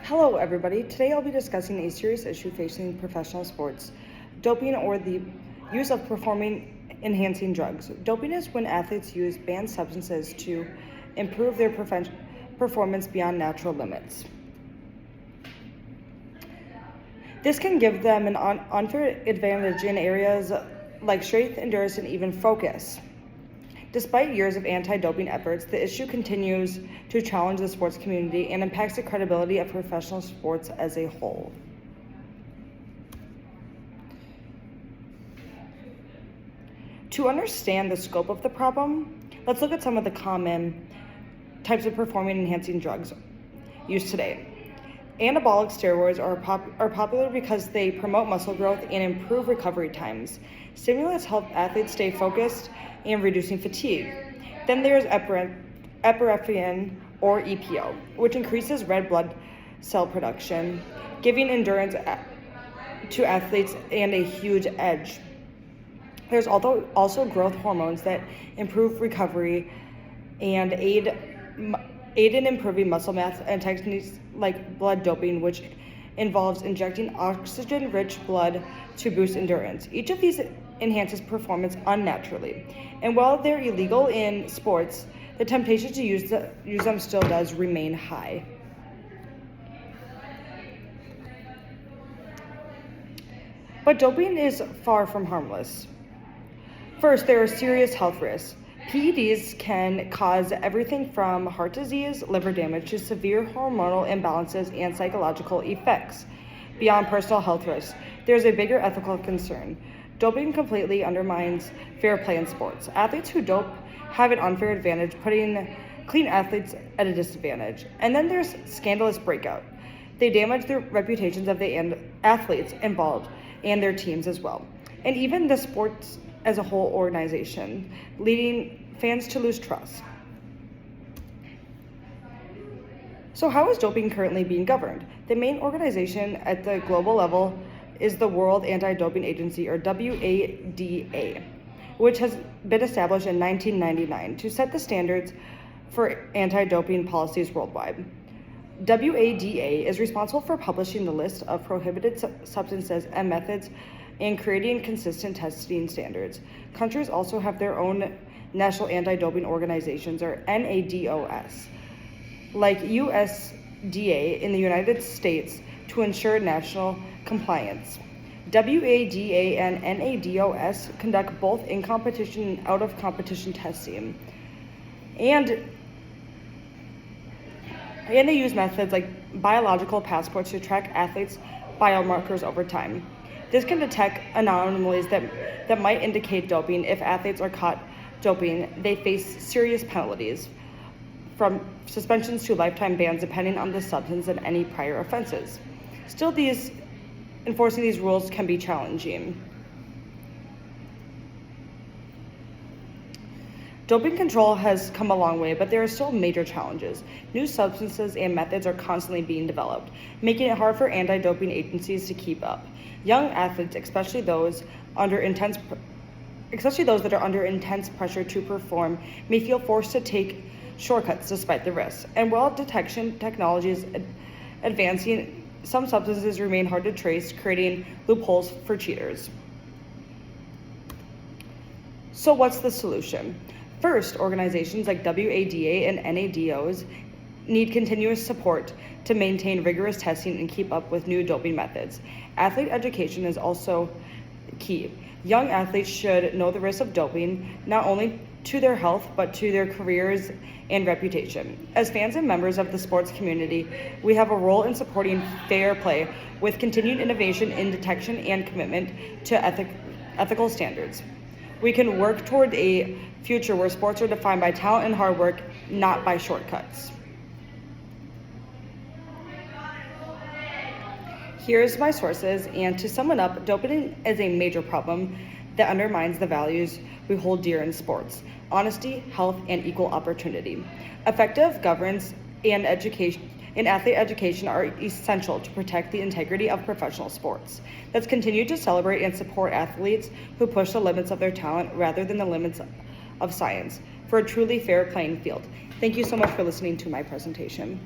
Hello everybody, today I'll be discussing a serious issue facing professional sports, doping or the use of performance-enhancing drugs. Doping is when athletes use banned substances to improve their performance beyond natural limits. This can give them an unfair advantage in areas like strength, endurance, and even focus. Despite years of anti-doping efforts, the issue continues to challenge the sports community and impacts the credibility of professional sports as a whole. To understand the scope of the problem, let's look at some of the common types of performance-enhancing drugs used today. Anabolic steroids are popular because they promote muscle growth and improve recovery times. Stimulants help athletes stay focused and reducing fatigue. Then there's epinephrine or EPO, which increases red blood cell production, giving endurance to athletes and a huge edge. There's also growth hormones that improve recovery and aid in improving muscle mass, and techniques like blood doping, which involves injecting oxygen-rich blood to boost endurance. Each of these enhances performance unnaturally. And while they're illegal in sports, the temptation to use them still does remain high. But doping is far from harmless. First, there are serious health risks. PEDs can cause everything from heart disease, liver damage, to severe hormonal imbalances and psychological effects. Beyond personal health risks, there's a bigger ethical concern. Doping completely undermines fair play in sports. Athletes who dope have an unfair advantage, putting clean athletes at a disadvantage. And then there's scandalous breakout. They damage the reputations of the athletes involved and their teams as well, and even the sports as a whole organization, leading fans to lose trust. So how is doping currently being governed? The main organization at the global level is the World Anti-Doping Agency, or WADA, which has been established in 1999 to set the standards for anti-doping policies worldwide. WADA is responsible for publishing the list of prohibited substances and methods and creating consistent testing standards. Countries also have their own national anti-doping organizations, or NADOS, like USDA in the United States, to ensure national compliance. WADA and NADOS conduct both in-competition and out-of-competition testing. And they use methods like biological passports to track athletes' biomarkers over time. This can detect anomalies that might indicate doping. If athletes are caught doping, they face serious penalties, from suspensions to lifetime bans depending on the substance and any prior offenses. Still, enforcing these rules can be challenging. Doping control has come a long way, but there are still major challenges. New substances and methods are constantly being developed, making it hard for anti-doping agencies to keep up. Young athletes, especially those that are under intense pressure to perform, may feel forced to take shortcuts despite the risks. And while detection technology is advancing, some substances remain hard to trace, creating loopholes for cheaters. So what's the solution? First, organizations like WADA and NADOS need continuous support to maintain rigorous testing and keep up with new doping methods. Athlete education is also key. Young athletes should know the risks of doping, not only to their health, but to their careers and reputation. As fans and members of the sports community, we have a role in supporting fair play with continued innovation in detection and commitment to ethical standards. We can work toward a future where sports are defined by talent and hard work, not by shortcuts. Here's my sources, and to sum it up, doping is a major problem that undermines the values we hold dear in sports: honesty, health, and equal opportunity. Effective governance and athlete education are essential to protect the integrity of professional sports. Let's continue to celebrate and support athletes who push the limits of their talent rather than the limits of science for a truly fair playing field. Thank you so much for listening to my presentation.